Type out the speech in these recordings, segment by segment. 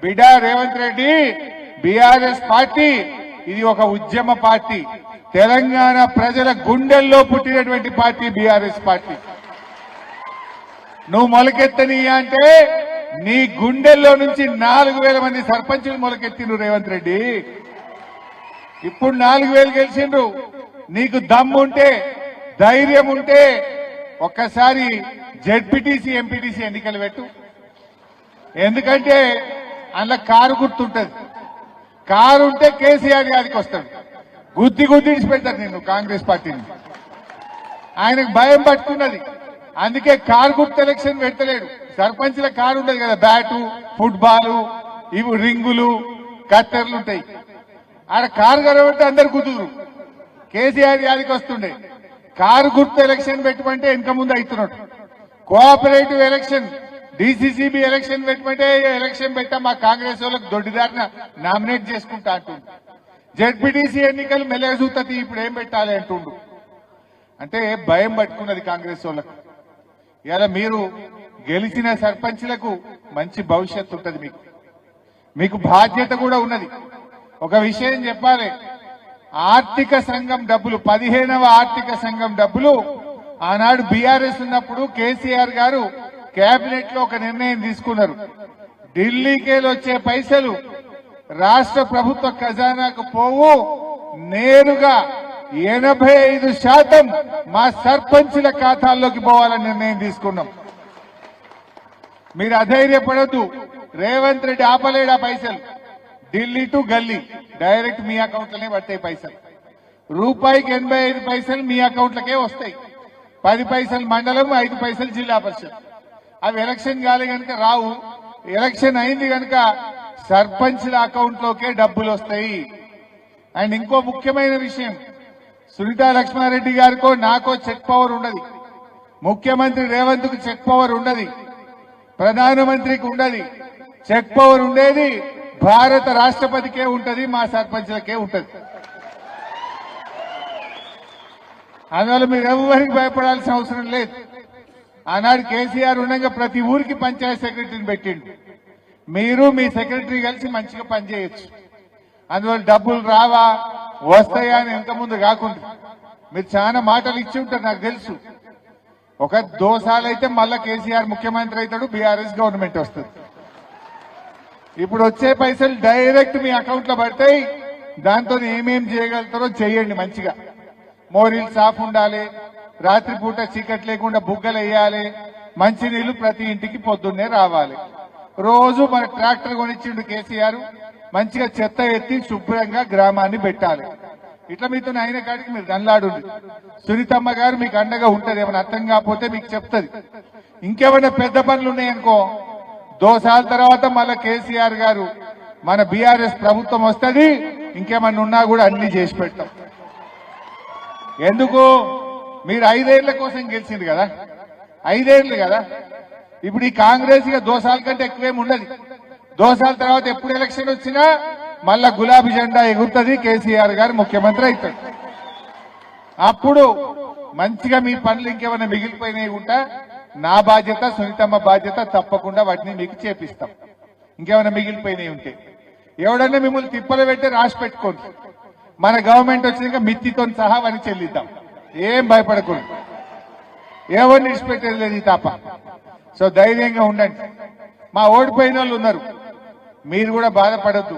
బిడ్డ Revanth Reddy BRS party ఇది ఒక ఉద్యమ పార్టీ. తెలంగాణ ప్రజల గుండెల్లో పుట్టినటువంటి పార్టీ బీఆర్ఎస్ పార్టీ. నువ్వు మొలకెత్తని అంటే నీ గుండెల్లో నుంచి 4000 మంది సర్పంచులు మొలకెత్తిండ్రు రేవంత్ రెడ్డి. ఇప్పుడు 4000 గెలిచిండ్రు. నీకు దమ్ముంటే ధైర్యం ఉంటే ఒక్కసారి జెడ్పీటీసీ ఎంపీటీసీ ఎన్నికలు పెట్టు. ఎందుకంటే అందులో కారు గుర్తుంటది. కారు ఉంటే కేసీఆర్ గారికి వస్తాడు. గుద్ది గుద్దిడిచి పెడతారు నిన్ను కాంగ్రెస్ పార్టీని. ఆయనకు భయం పట్టుకున్నది. అందుకే కారు గుర్తు ఎలక్షన్ పెట్టలేడు. సర్పంచ్ల కారు ఉండదు కదా, బ్యాటు ఫుట్బాలు ఇవి రింగులు కత్తెరలు ఉంటాయి. ఆడ కారు కనబడితే అందరు కుదురు. కేసీఆర్ గారికి వస్తుండే. కారు గుర్తు ఎలక్షన్ పెట్టమంటే వెనక ముందు అవుతున్నాడు. కోఆపరేటివ్ ఎలక్షన్ డీసీసీబీ ఎలక్షన్ పెట్టమంటే ఎలక్షన్ పెట్టా మా కాంగ్రెస్ వాళ్ళకి దొడ్డిదారిన నామినేట్ చేసుకుంటా అంటుండు. జెడ్పీటీసీ ఎన్నికలు మెల్లగా చూస్తుంది, ఇప్పుడు ఏం పెట్టాలి అంటుండు. అంటే భయం పట్టుకున్నది కాంగ్రెస్ వాళ్ళకు. ఇలా మీరు గెలిచిన సర్పంచ్లకు మంచి భవిష్యత్తు ఉంటుంది. మీకు బాధ్యత కూడా ఉన్నది. ఒక విషయం చెప్పాలి, ఆర్థిక సంఘం డబ్బులు 15వ ఆర్థిక సంఘం డబ్బులు ఆనాడు బీఆర్ఎస్ ఉన్నప్పుడు కేసీఆర్ గారు కేబినెట్ లో ఒక నిర్ణయం తీసుకున్నారు. ఢిల్లీకేలు వచ్చే పైసలు రాష్ట్ర ప్రభుత్వ ఖజానాకు పోవు, నేరుగా 85% మా సర్పంచుల ఖాతాల్లోకి పోవాలని నిర్ణయం తీసుకున్నాం. మీరు అధైర్యపడద్దు. రేవంత్ రెడ్డి ఆపలేడా పైసలు. ఢిల్లీ టు గల్లీ డైరెక్ట్ మీ అకౌంట్లనే పడతాయి పైసలు. రూపాయికి 85 పైసలు మీ అకౌంట్లకే వస్తాయి. 10 పైసలు మండలం, 5 పైసలు జిల్లా పరిషత్. అవి ఎలక్షన్ కాలే కనుక రావు. ఎలక్షన్ అయింది కనుక సర్పంచ్ల అకౌంట్లోకే డబ్బులు వస్తాయి. అండ్ ఇంకో ముఖ్యమైన విషయం, సునీతా లక్ష్మారెడ్డి గారికో నాకో చెక్ పవర్ ఉండదు. ముఖ్యమంత్రి రేవంత్ కు చెక్ పవర్ ఉండదు. ప్రధానమంత్రికి ఉండదు. చెక్ పవర్ ఉండేది భారత రాష్ట్రపతికే ఉంటది, మా సర్పంచ్లకే ఉంటది. అందువల్ల మీరు ఎవరికి భయపడాల్సిన అవసరం లేదు. ఆనాడు కేసీఆర్ ఉండగా ప్రతి ఊరికి పంచాయత్ సెక్రటరీని పెట్టిండు. మీరు మీ సెక్రటరీ కలిసి మంచిగా పనిచేయచ్చు. అందువల్ల డబ్బులు రావా వస్తాయా అని ఎంత ముందు కాకుండా మీరు చాలా మాటలు ఇచ్చి ఉంటారు, నాకు తెలుసు. ఒక దోసాలైతే మళ్ళా కేసీఆర్ ముఖ్యమంత్రి అవుతాడు, బీఆర్ఎస్ గవర్నమెంట్ వస్తుంది. ఇప్పుడు వచ్చే పైసలు డైరెక్ట్ మీ అకౌంట్ లో పడతాయి. దాంతో ఏమేం చేయగలుగుతారో చేయండి. మంచిగా మోరీలు సాఫ్ ఉండాలి, రాత్రిపూట చీకటి లేకుండా బుగ్గలు వేయాలి, మంచినీళ్లు ప్రతి ఇంటికి పొద్దున్నే రావాలి. రోజు మన ట్రాక్టర్ కొనిచ్చిండు కేసీఆర్, మంచిగా చెత్త ఎత్తి శుభ్రంగా గ్రామాన్ని పెట్టాలి. ఇట్లా మీతో అయిన కాడికి మీరు గన్లాడు. సునీతమ్మ గారు మీకు అండగా ఉంటది. ఏమైనా అర్థం కాకపోతే మీకు చెప్తుంది. ఇంకేమైనా పెద్ద పనులు ఉన్నాయనుకో, దోసాల తర్వాత మళ్ళా కేసీఆర్ గారు మన బీఆర్ఎస్ ప్రభుత్వం వస్తుంది. ఇంకేమన్నా ఉన్నా కూడా అన్ని చేసి పెడతాం. ఎందుకు? మీరు 5 ఏళ్ల కోసం గెలిచింది కదా, 5 ఏళ్లు కదా. ఇప్పుడు ఈ కాంగ్రెస్ ఇక దోసాల కంటే ఎక్కువేమి ఉండదు. దోసాల తర్వాత ఎప్పుడు ఎలక్షన్ వచ్చినా మళ్ళా గులాబీ జెండా ఎగురుతుంది, కేసీఆర్ గారు ముఖ్యమంత్రి అవుతాడు. అప్పుడు మంచిగా మీ పనులు ఇంకేమైనా మిగిలిపోయినాయి ఉంటా, నా బాధ్యత సునీతమ్మ బాధ్యత, తప్పకుండా వాటిని మీకు చేపిస్తాం. ఇంకేమైనా మిగిలిపోయినాయి ఉంటే ఎవడన్నా మిమ్మల్ని తిప్పలు పెట్టి రాసి పెట్టుకోండి. మన గవర్నమెంట్ వచ్చినాక మిత్తితో సహా అని చెల్లిద్దాం. ఏం భయపడకూడదు. ఎవరిని విడిచిపెట్టేది లేదు ఈ తాప. సో ధైర్యంగా ఉండండి. మా ఓడిపోయిన వాళ్ళు ఉన్నారు, మీరు కూడా బాధపడద్దు.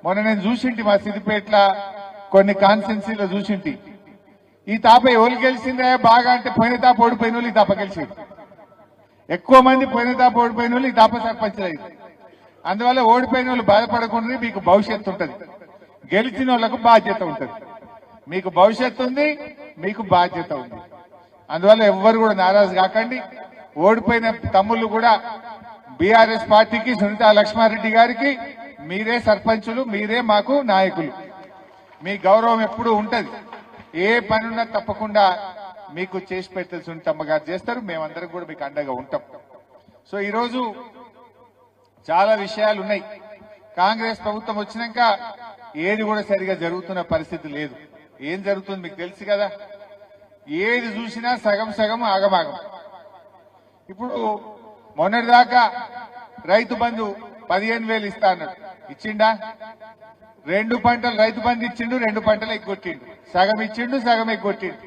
మొన్న నేను చూసింటి మా సిద్దిపేటల కొన్ని కాన్స్టిట్యున్సీలో చూసింటి. ఈ తాప ఎవరు గెలిచిందే బాగా అంటే పోయిన తాప ఓడిపోయిన వాళ్ళు ఈ తాప గెలిచింది. ఎక్కువ మంది పోయిన తాప ఓడిపోయిన వాళ్ళు ఈ తాప సర్పంచ్లు అయింది. అందువల్ల ఓడిపోయిన వాళ్ళు బాధపడకుండా మీకు భవిష్యత్తు ఉంటుంది, గెలిచిన వాళ్ళకు బాధ్యత ఉంటుంది. మీకు భవిష్యత్తు ఉంది, మీకు బాధ్యత ఉంది. అందువల్ల ఎవ్వరు కూడా నారాజు కాకండి. ఓడిపోయిన తమ్ముళ్ళు కూడా బీఆర్ఎస్ పార్టీకి, సునీతా లక్ష్మారెడ్డి గారికి మీరే సర్పంచులు, మీరే మాకు నాయకులు. మీ గౌరవం ఎప్పుడూ ఉంటది. ఏ పనున్నా తప్పకుండా మీకు చేసి పెట్టాలి. సునీతమ్మ గారు చేస్తారు, మేమందరం కూడా మీకు అండగా ఉంటాం. సో ఈరోజు చాలా విషయాలు ఉన్నాయి. కాంగ్రెస్ ప్రభుత్వం వచ్చినాక ఏది కూడా సరిగా జరుగుతున్న పరిస్థితి లేదు. ఏం జరుగుతుంది మీకు తెలుసు కదా. ఏది చూసినా సగం సగం ఆగమాగం. ఇప్పుడు మొన్నటిదాకా రైతు బంధు 15,000 ఇస్తా అన్నాడు. ఇచ్చిండా? 2 పంటలు రైతు బంధు ఇచ్చిండు, 2 పంటలు ఎగ్గొట్టిండు. సగం ఇచ్చిండు, సగం ఎగ్గొట్టిండు.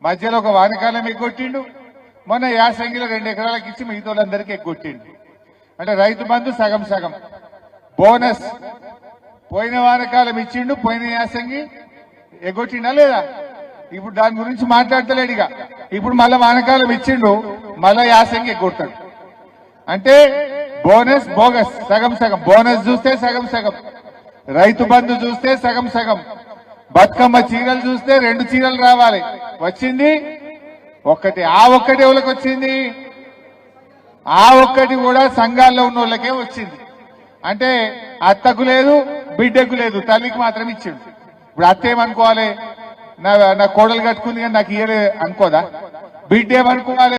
మధ్యలో ఒక వానకాలం ఎగ్గొట్టిండు. మొన్న యాసంగిలో 2 ఎకరాలకు ఇచ్చి మిగతా వాళ్ళందరికీ ఎగ్గొట్టిండు. అంటే రైతు బంధు సగం సగం. బోనస్ పోయిన వానకాలం ఇచ్చిండు, పోయిన యాసంగి ఎగ్గొట్టిండా లేదా? ఇప్పుడు దాని గురించి మాట్లాడతలేడుగా. ఇప్పుడు మళ్ళా వానకాలం ఇచ్చిండు, మళ్ళా యాసంగి ఎగ్గొట్టాడు. అంటే బోనస్ బోగస్, సగం సగం. బోనస్ చూస్తే సగం సగం, రైతు బంధు చూస్తే సగం సగం, బతుకమ్మ చీరలు చూస్తే 2 చీరలు రావాలి, వచ్చింది ఒక్కటి. ఆ ఒక్కటి ఎవరికి వచ్చింది? ఆ ఒక్కటి కూడా సంఘాల్లో ఉన్న వాళ్ళకే వచ్చింది. అంటే అత్తకు లేదు, బిడ్డకు లేదు, తల్లికి మాత్రం ఇచ్చిండు. ఇప్పుడు అత్త ఏమనుకోవాలి? నా కోడలు కట్టుకుంది కానీ నాకు ఇయ్యలే అనుకోదా? బిడ్డ ఏమనుకోవాలి?